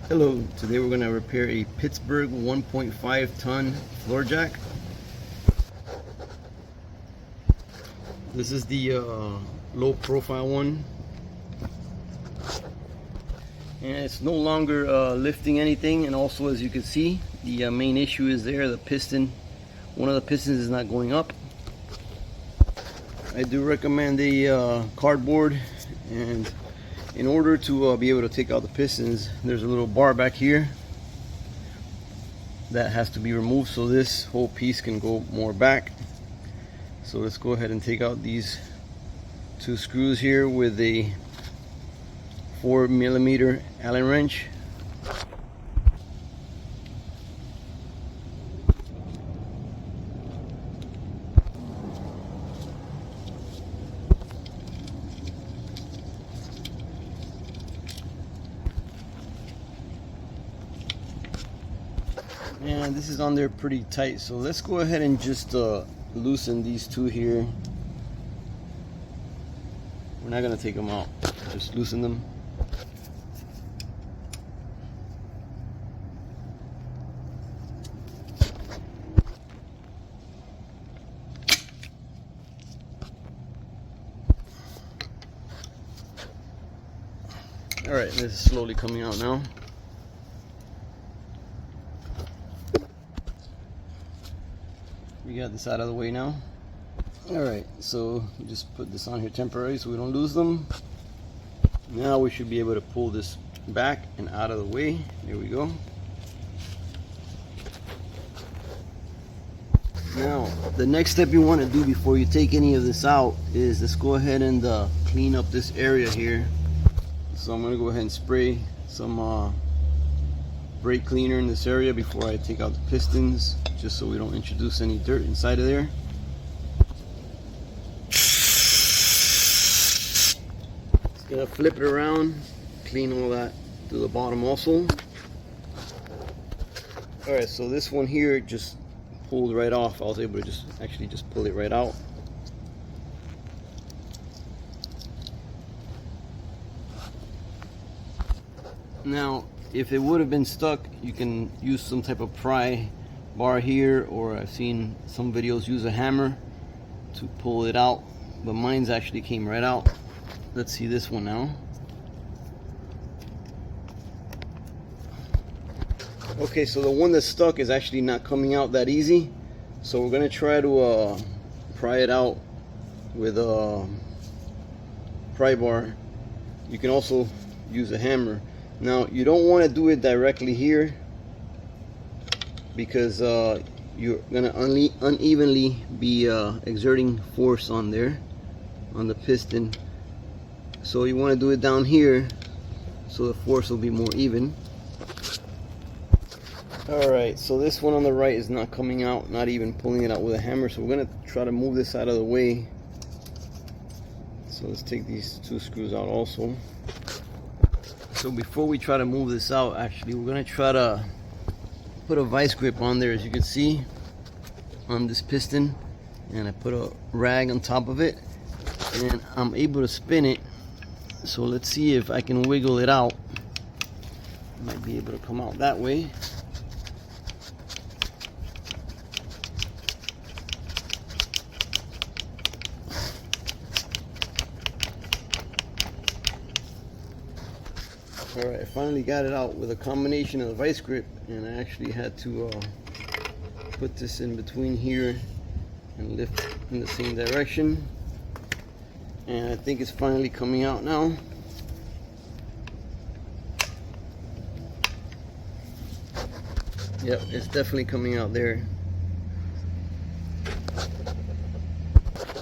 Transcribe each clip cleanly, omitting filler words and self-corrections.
Hello, today we're going to repair a Pittsburgh 1.5 ton floor jack. This is the low profile one, and it's no longer lifting anything. And also, as you can see, the main issue is there, the piston, one of the pistons is not going up. I do recommend a cardboard, and in order to be able to take out the pistons, there's a little bar back here that has to be removed so this whole piece can go more back. So let's go ahead and take out these two screws here with a 4mm Allen wrench. And this is on there pretty tight, so let's go ahead and just loosen these two here. We're not going to take them out, just loosen them. Alright, this is slowly coming out now. We got this out of the way now. Alright, so we just put this on here temporarily so we don't lose them. Now we should be able to pull this back and out of the way. There we go. Now, the next step you want to do before you take any of this out is let's go ahead and clean up this area here. So I'm going to go ahead and spray some brake cleaner in this area before I take out the pistons, just so we don't introduce any dirt inside of there. Just gonna flip it around, clean all that to the bottom also. Alright, so this one here just pulled right off. I was able to just pull it right out. Now, if it would have been stuck, you can use some type of pry bar here, or I've seen some videos use a hammer to pull it out, but mine's actually came right out. Let's see this one now. Okay, so the one that's stuck is actually not coming out that easy, so we're gonna try to pry it out with a pry bar. You can also use a hammer. Now, you don't want to do it directly here because you're going to unevenly be exerting force on there, on the piston. So you want to do it down here so the force will be more even. Alright, so this one on the right is not coming out, not even pulling it out with a hammer. So we're going to try to move this out of the way. So let's take these two screws out also. So before we try to move this out, actually we're going to try to put a vice grip on there, as you can see, on this piston. And I put a rag on top of it, and I'm able to spin it. So let's see if I can wiggle it out. Might be able to come out that way. Alright, I finally got it out with a combination of the vice grip, and I actually had to put this in between here and lift in the same direction. And I think it's finally coming out now. Yep, it's definitely coming out there.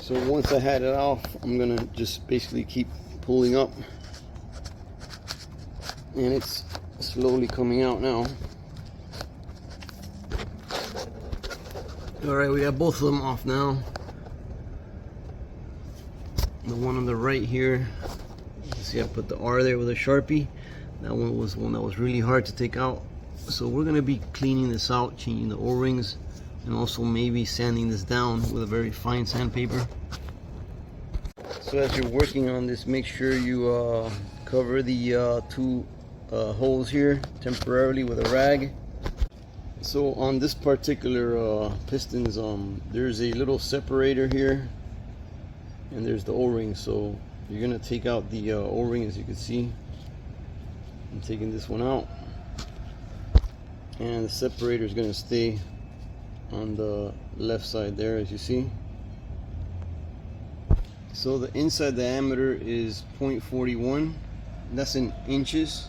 So once I had it off, I'm gonna just basically keep pulling up. And it's slowly coming out now. Alright, we got both of them off now. The one on the right here, you see I put the R there with a Sharpie. That one was one that was really hard to take out. So we're going to be cleaning this out, changing the O-rings, and also maybe sanding this down with a very fine sandpaper. So as you're working on this, make sure you cover the two holes here temporarily with a rag. So on this particular pistons, there's a little separator here, and there's the O-ring. So you're gonna take out the O-ring, as you can see. I'm taking this one out, and the separator is gonna stay on the left side there, as you see. So the inside diameter is 0.41. That's in inches.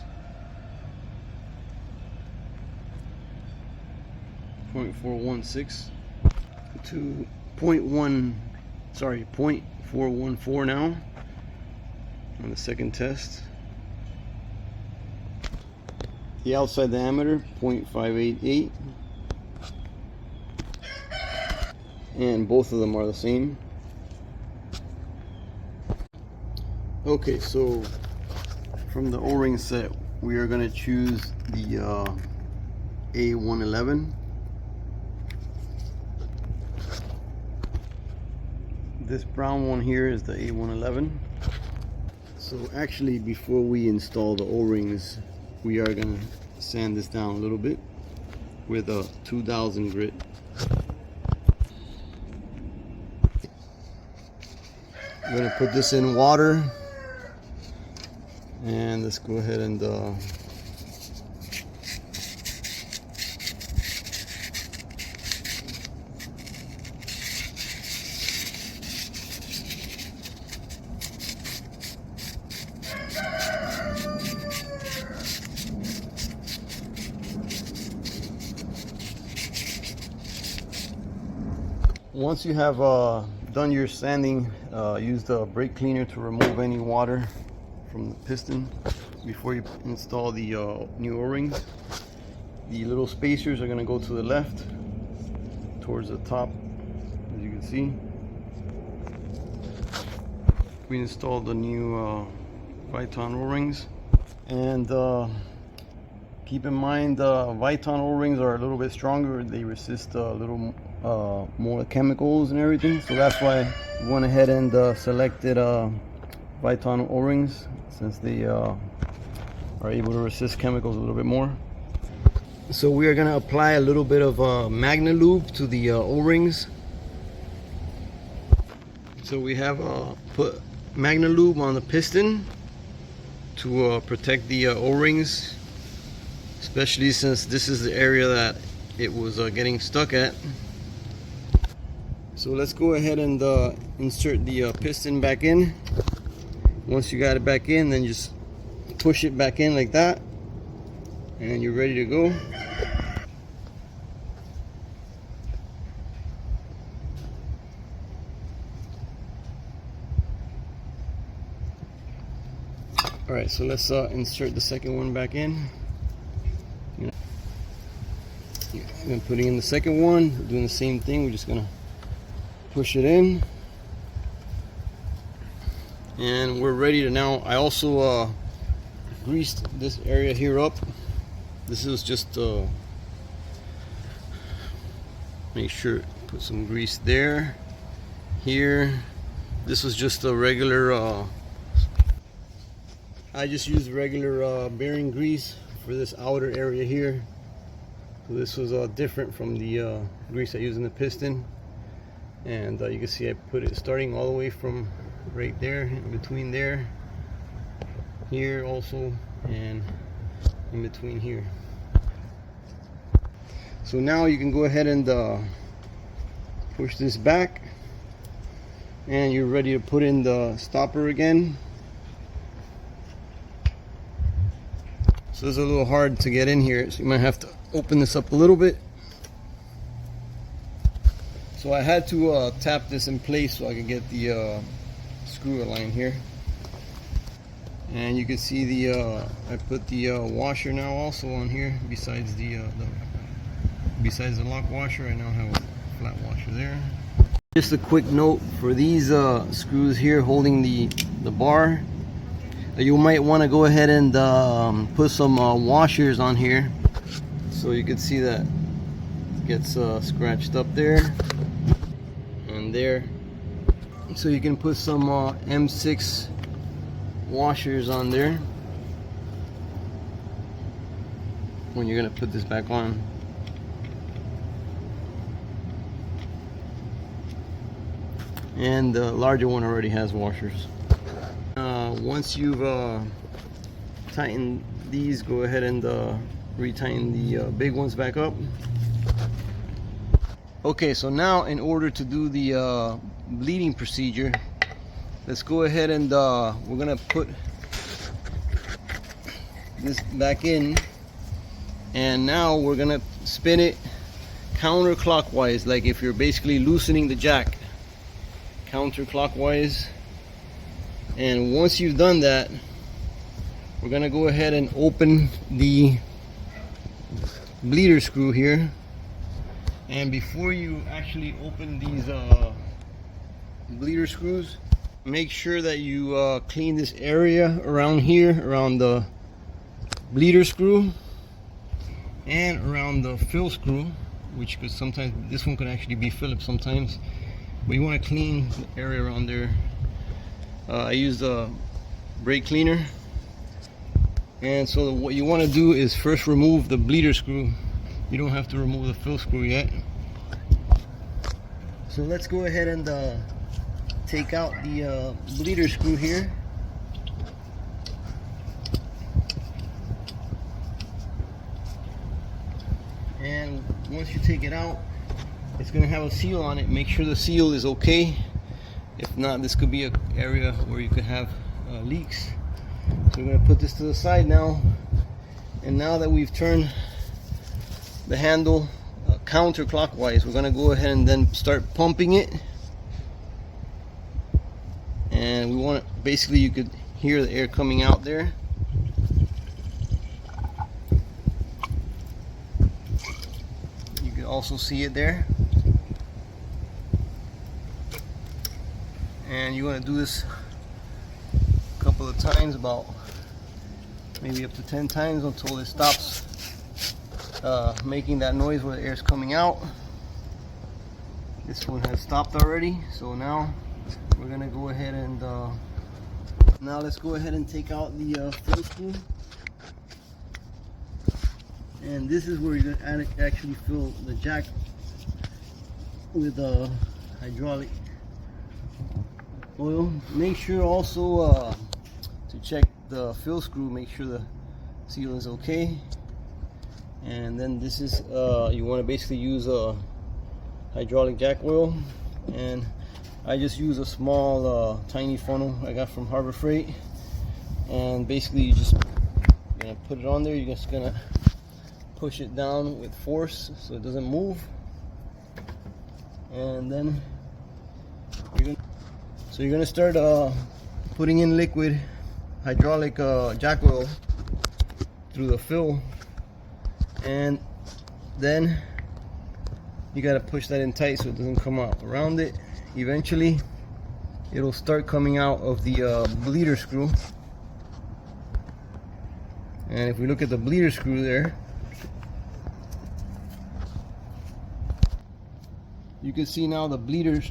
0.416 to 0.414 now on the second test. The outside diameter 0.588, and both of them are the same. Okay, so from the O-ring set, we are going to choose the A111. This brown one here is the A111. So actually, before we install the O-rings, we are going to sand this down a little bit with a 2000 grit. I'm going to put this in water, and let's go ahead and once you have done your sanding, use the brake cleaner to remove any water from the piston before you install the new O-rings. The little spacers are going to go to the left towards the top, as you can see. We installed the new Viton O-rings, and keep in mind Viton O-rings are a little bit stronger. They resist a little more chemicals and everything, so that's why we went ahead and selected Viton O-rings, since they are able to resist chemicals a little bit more. So we are going to apply a little bit of Magna Lube to the O-rings. So we have put Magna Lube on the piston to protect the O-rings, especially since this is the area that it was getting stuck at. So let's go ahead and insert the piston back in. Once you got it back in, then just push it back in like that, and you're ready to go. Alright, so let's insert the second one back in. I'm putting in the second one, we're doing the same thing. We're just gonna push it in, and we're ready to now. I also greased this area here up. This is just make sure put some grease there, here. This was just a regular I just used regular bearing grease for this outer area here. So this was different from the grease I used in the piston. And you can see I put it starting all the way from right there, in between there, here also, and in between here. So now you can go ahead and push this back, and you're ready to put in the stopper again. So it's a little hard to get in here, so you might have to open this up a little bit. So I had to tap this in place so I could get the screw aligned here. And you can see the I put the washer now also on here, besides the lock washer. I now have a flat washer there. Just a quick note for these screws here holding the bar, you might want to go ahead and put some washers on here, so you can see that it gets scratched up there and there. So you can put some M6 washers on there. when you're gonna put this back on. And the larger one already has washers. Once you've tightened these, go ahead and retighten the big ones back up. Okay, so now in order to do the bleeding procedure, let's go ahead and we're gonna put this back in, and now we're gonna spin it counterclockwise, like if you're basically loosening the jack, counterclockwise. And once you've done that, we're gonna go ahead and open the bleeder screw here. And before you actually open these bleeder screws, make sure that you clean this area around here, around the bleeder screw and around the fill screw, which could sometimes, this one could actually be Phillips sometimes, but you want to clean the area around there. I used a brake cleaner. And so what you want to do is first remove the bleeder screw. You don't have to remove the fill screw yet. So let's go ahead and take out the bleeder screw here. And once you take it out, it's going to have a seal on it. Make sure the seal is okay. If not, this could be an area where you could have leaks. So we're going to put this to the side now. And now that we've turned the handle counterclockwise, we're going to go ahead and then start pumping it. And we want to, basically you could hear the air coming out there. You can also see it there. And you want to do this a couple of times, about maybe up to 10 times, until it stops making that noise where the air is coming out. This one has stopped already, so now we're gonna go ahead and now let's go ahead and take out the fill screw. And this is where you're gonna actually fill the jack with hydraulic oil. Make sure also to check the fill screw, make sure the seal is okay. And then this is you want to basically use a hydraulic jack oil, and I just use a small tiny funnel I got from Harbor Freight. And basically you just gonna put it on there. You're just gonna push it down with force so it doesn't move, and then you're gonna start putting in liquid hydraulic jack oil through the fill, and then you got to push that in tight so it doesn't come out around it. Eventually it'll start coming out of the bleeder screw. And if we look at the bleeder screw there, you can see now the bleeder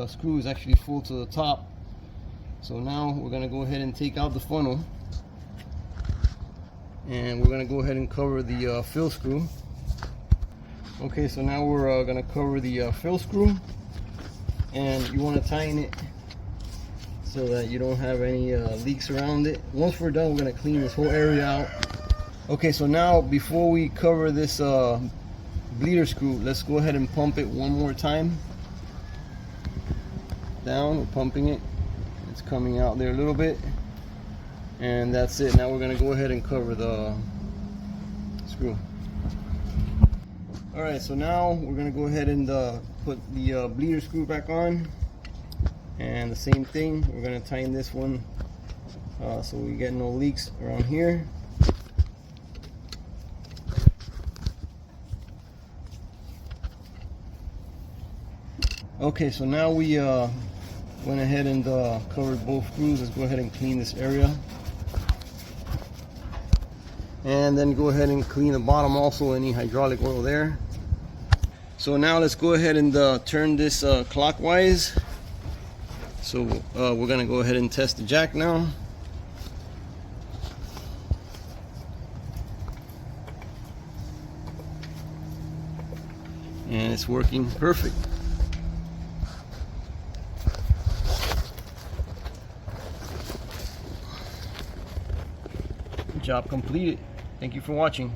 screw is actually full to the top. So now we're going to go ahead and take out the funnel, and we're going to go ahead and cover the fill screw. Okay, so now we're going to cover the fill screw, and you want to tighten it so that you don't have any leaks around it. Once we're done, we're going to clean this whole area out. Okay, so now before we cover this bleeder screw, let's go ahead and pump it one more time. Down, we're pumping it. It's coming out there a little bit, and that's it. Now we're going to go ahead and cover the screw. Alright, so now we're going to go ahead and put the bleeder screw back on, and the same thing, we're going to tighten this one so we get no leaks around here. Okay, so now we went ahead and covered both screws. Let's go ahead and clean this area, and then go ahead and clean the bottom also, any hydraulic oil there. So now let's go ahead and turn this clockwise. So we're gonna go ahead and test the jack now. and it's working perfect. Job completed. Thank you for watching.